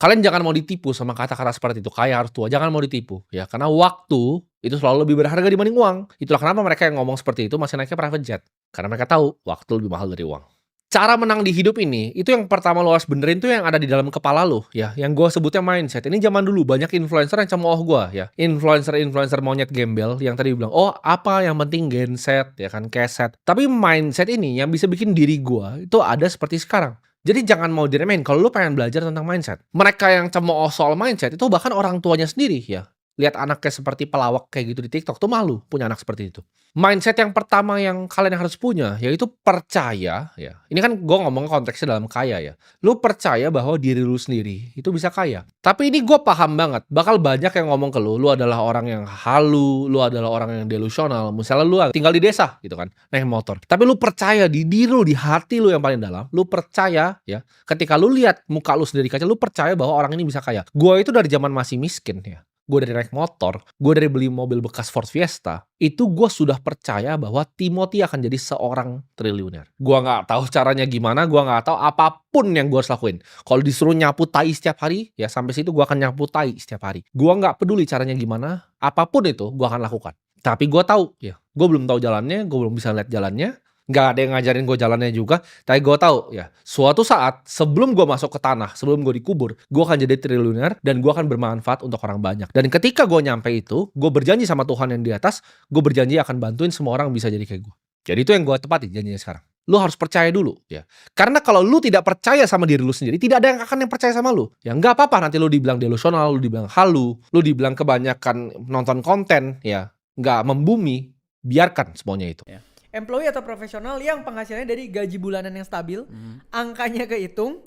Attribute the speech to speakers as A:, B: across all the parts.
A: Kalian jangan mau ditipu sama kata-kata seperti itu, kaya harus tua, jangan mau ditipu ya, karena waktu itu selalu lebih berharga dibanding uang. Itulah kenapa mereka yang ngomong seperti itu masih naiknya private jet, karena mereka tahu waktu lebih mahal dari uang. Cara menang di hidup ini, itu yang pertama lo harus benerin tuh yang ada di dalam kepala lo ya, yang gue sebutnya mindset. Ini zaman dulu banyak influencer yang cemooh gue ya, influencer monyet gembel yang tadi bilang, "Oh apa yang penting genset ya kan, keset." Tapi mindset ini yang bisa bikin diri gue itu ada seperti sekarang. Jadi jangan mau diremehin kalau lu pengen belajar tentang mindset. Mereka yang cemooh soal mindset itu bahkan orang tuanya sendiri ya, lihat anaknya seperti pelawak kayak gitu di TikTok tuh malu punya anak seperti itu. Mindset yang pertama yang kalian harus punya yaitu percaya ya. Ini kan gue ngomong konteksnya dalam kaya ya. Lu percaya bahwa diri lu sendiri itu bisa kaya. Tapi ini gue paham banget, bakal banyak yang ngomong ke lu adalah orang yang halu, lu adalah orang yang delusional. Misalnya lu tinggal di desa gitu kan, naik motor. Tapi lu percaya di diri lu, di hati lu yang paling dalam, lu percaya ya, ketika lu lihat muka lu sendiri di kaca, lu percaya bahwa orang ini bisa kaya. Gue itu dari zaman masih miskin ya. Gue dari naik motor, gue dari beli mobil bekas Ford Fiesta, itu gue sudah percaya bahwa Timothy akan jadi seorang triliuner. Gue nggak tahu caranya gimana, gue nggak tahu apapun yang gue harus lakuin. Kalau disuruh nyapu tai setiap hari, ya sampai situ gue akan nyapu tai setiap hari. Gue nggak peduli caranya gimana, apapun itu gue akan lakukan. Tapi gue tahu, ya, gue belum tahu jalannya, gue belum bisa lihat jalannya. Nggak ada yang ngajarin gue jalannya juga, tapi gue tahu ya, suatu saat sebelum gue masuk ke tanah, sebelum gue dikubur, gue akan jadi triliuner dan gue akan bermanfaat untuk orang banyak. Dan ketika gue nyampe itu, gue berjanji sama Tuhan yang di atas, gue berjanji akan bantuin semua orang bisa jadi kayak gue. Jadi itu yang gue tepati janjinya sekarang. Lu harus percaya dulu ya. Karena kalau lu tidak percaya sama diri lu sendiri, tidak ada yang akan yang percaya sama lu. Ya nggak apa-apa nanti lu dibilang delusional, lu dibilang halu, lu dibilang kebanyakan nonton konten ya, nggak membumi, biarkan semuanya itu.
B: Ya. Employee atau profesional yang penghasilannya dari gaji bulanan yang stabil, angkanya kehitung,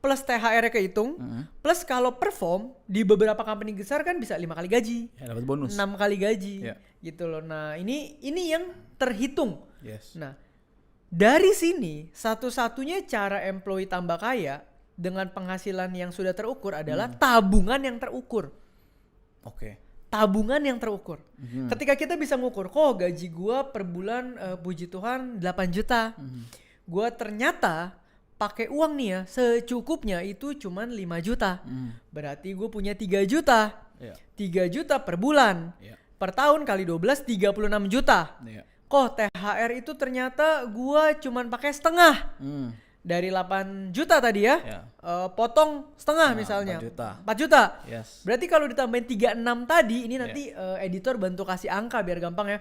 B: plus THR-nya kehitung, plus kalau perform di beberapa company besar kan bisa 5 kali gaji,
C: ya, dapat bonus,
B: 6 kali gaji, gitu loh. Nah ini yang terhitung. Nah dari sini satu-satunya cara employee tambah kaya dengan penghasilan yang sudah terukur adalah tabungan yang terukur. Tabungan yang terukur. Ketika kita bisa ngukur, kok gaji gue per bulan puji Tuhan 8 juta. Gue ternyata pakai uang nih ya, secukupnya itu cuman 5 juta. Berarti gue punya 3 juta. 3 juta per bulan. Per tahun kali 12, 36 juta. Kok THR itu ternyata gue cuman pakai setengah. Dari 8 juta tadi ya, potong setengah misalnya 4 juta. Berarti kalau ditambahin 36 tadi, ini nanti editor bantu kasih angka biar gampang ya.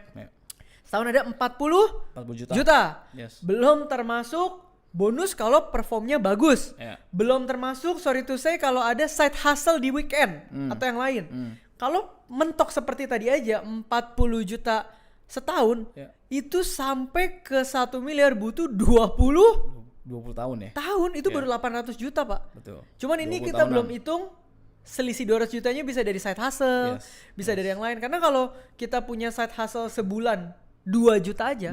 B: Setahun ada 40 juta. Belum termasuk bonus kalau performnya bagus. Belum termasuk sorry to say kalau ada side hustle di weekend atau yang lain. Kalau mentok seperti tadi aja 40 juta setahun, itu sampai ke 1 miliar butuh
C: 20 tahun ya?
B: Tahun itu baru 800 juta pak.
C: Betul.
B: Cuman ini kita belum hitung selisih 200 jutanya bisa dari side hustle, bisa dari yang lain. Karena kalau kita punya side hustle sebulan 2 juta aja,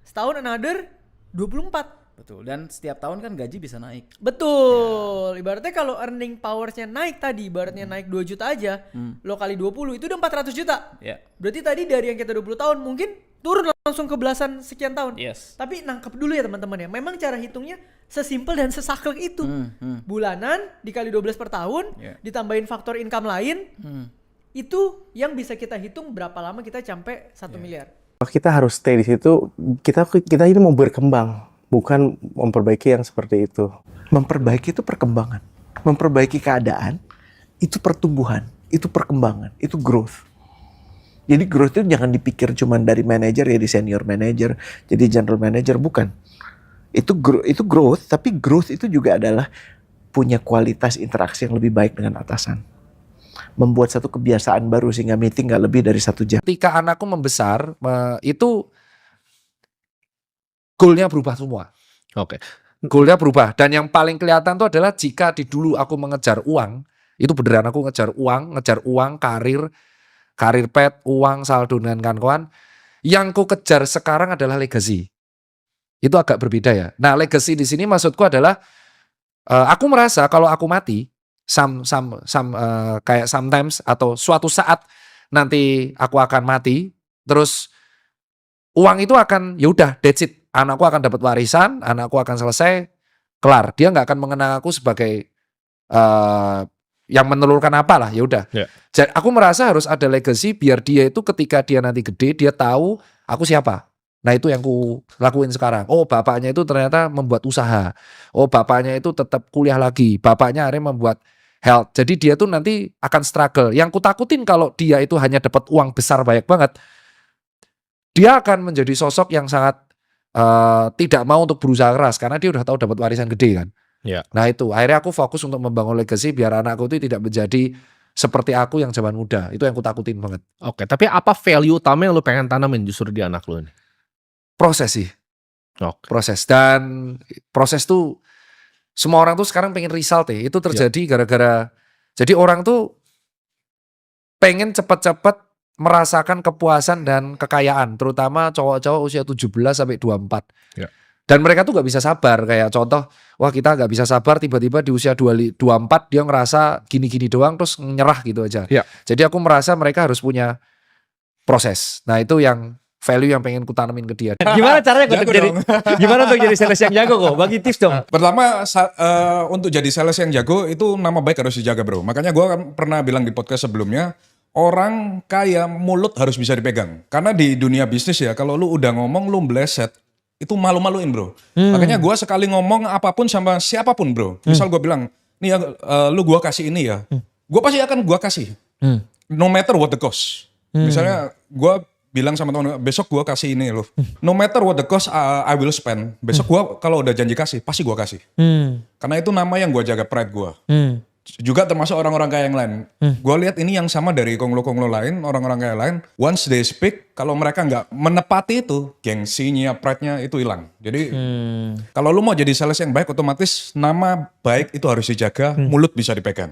B: setahun another 24.
C: Betul, dan setiap tahun kan gaji bisa naik.
B: Betul, ibaratnya kalau earning powersnya naik tadi, ibaratnya naik 2 juta aja, lo kali 20 itu udah 400 juta. Berarti tadi dari yang kita 20 tahun mungkin turun langsung ke belasan sekian tahun. Tapi nangkep dulu ya teman-teman ya. Memang cara hitungnya sesimpel dan sesaklek itu. Bulanan dikali 12 per tahun, ditambahin faktor income lain, itu yang bisa kita hitung berapa lama kita sampai 1 miliar.
D: Kita harus stay di situ. Kita ini mau berkembang, bukan memperbaiki yang seperti itu. Memperbaiki itu perkembangan. Memperbaiki keadaan itu pertumbuhan, itu perkembangan, itu growth. Jadi growth itu jangan dipikir cuma dari manajer ya, di senior manager, jadi general manager, bukan. Itu growth, tapi growth itu juga adalah punya kualitas interaksi yang lebih baik dengan atasan. Membuat satu kebiasaan baru sehingga meeting gak lebih dari 1 jam.
E: Ketika anakku membesar, itu goalnya berubah semua. Goalnya berubah. Dan yang paling kelihatan itu adalah jika di dulu aku mengejar uang, itu beneran aku ngejar uang, karir pet, uang, saldo dan kawan-kawan. Yang ku kejar sekarang adalah legacy. Itu agak berbeda ya. Nah, legacy di sini maksudku adalah aku merasa kalau aku mati, kayak sometimes atau suatu saat nanti aku akan mati, terus uang itu akan ya udah that's it. Anakku akan dapat warisan, anakku akan selesai, kelar. Dia nggak akan mengenang aku sebagai yang menelurkan apalah, ya udah.
A: Ya.
E: Jadi aku merasa harus ada legacy biar dia itu ketika dia nanti gede dia tahu aku siapa. Nah itu yang ku lakuin sekarang. Oh bapaknya itu ternyata membuat usaha. Oh bapaknya itu tetap kuliah lagi. Bapaknya akhirnya membuat health. Jadi dia tuh nanti akan struggle. Yang ku takutin kalau dia itu hanya dapat uang besar banyak banget, dia akan menjadi sosok yang sangat tidak mau untuk berusaha keras karena dia udah tahu dapat warisan gede kan.
A: Ya.
E: Nah itu akhirnya aku fokus untuk membangun legacy biar anakku itu tidak menjadi seperti aku yang zaman muda. Itu yang ku takutin banget.
A: Oke, tapi apa value utama yang lu pengen tanamin justru di anak lu ini?
E: Proses sih.
A: Oke.
E: Proses. Dan proses tuh semua orang tuh sekarang pengen result ya. Itu terjadi gara-gara jadi orang tuh pengen cepet-cepet merasakan kepuasan dan kekayaan, terutama cowok-cowok usia 17 sampai 24.
A: Ya.
E: Dan mereka tuh gak bisa sabar. Kayak contoh, wah kita gak bisa sabar tiba-tiba di usia 24 dia ngerasa gini-gini doang terus nyerah gitu aja.
A: Ya.
E: Jadi aku merasa mereka harus punya proses. Nah itu yang value yang pengen ku tanemin ke dia.
F: Gimana caranya
G: Jago
F: untuk jadi
G: dong.
F: gimana untuk jadi sales yang jago kok? Bagi tips dong.
G: Pertama, untuk jadi sales yang jago itu nama baik harus dijaga bro. Makanya gue pernah bilang di podcast sebelumnya, orang kaya mulut harus bisa dipegang. Karena di dunia bisnis ya, kalau lu udah ngomong lu meleset, itu malu-maluin bro. Makanya gue sekali ngomong apapun sama siapapun bro. Misal gue bilang, nih ya lu gue kasih ini ya. Gue pasti akan gue kasih. No matter what the cost. Misalnya gue bilang sama teman, besok gue kasih ini loh. No matter what the cost I will spend. Besok gue kalau udah janji kasih, pasti gue kasih. Karena itu nama yang gue jaga, pride gue. Juga termasuk orang-orang kaya yang lain. Gue lihat ini yang sama dari konglo-konglo lain, orang-orang kaya lain. Once they speak, kalau mereka nggak menepati itu, gengsinya, pride-nya itu hilang. Jadi kalau lu mau jadi sales yang baik, otomatis nama baik itu harus dijaga, mulut bisa dipegang.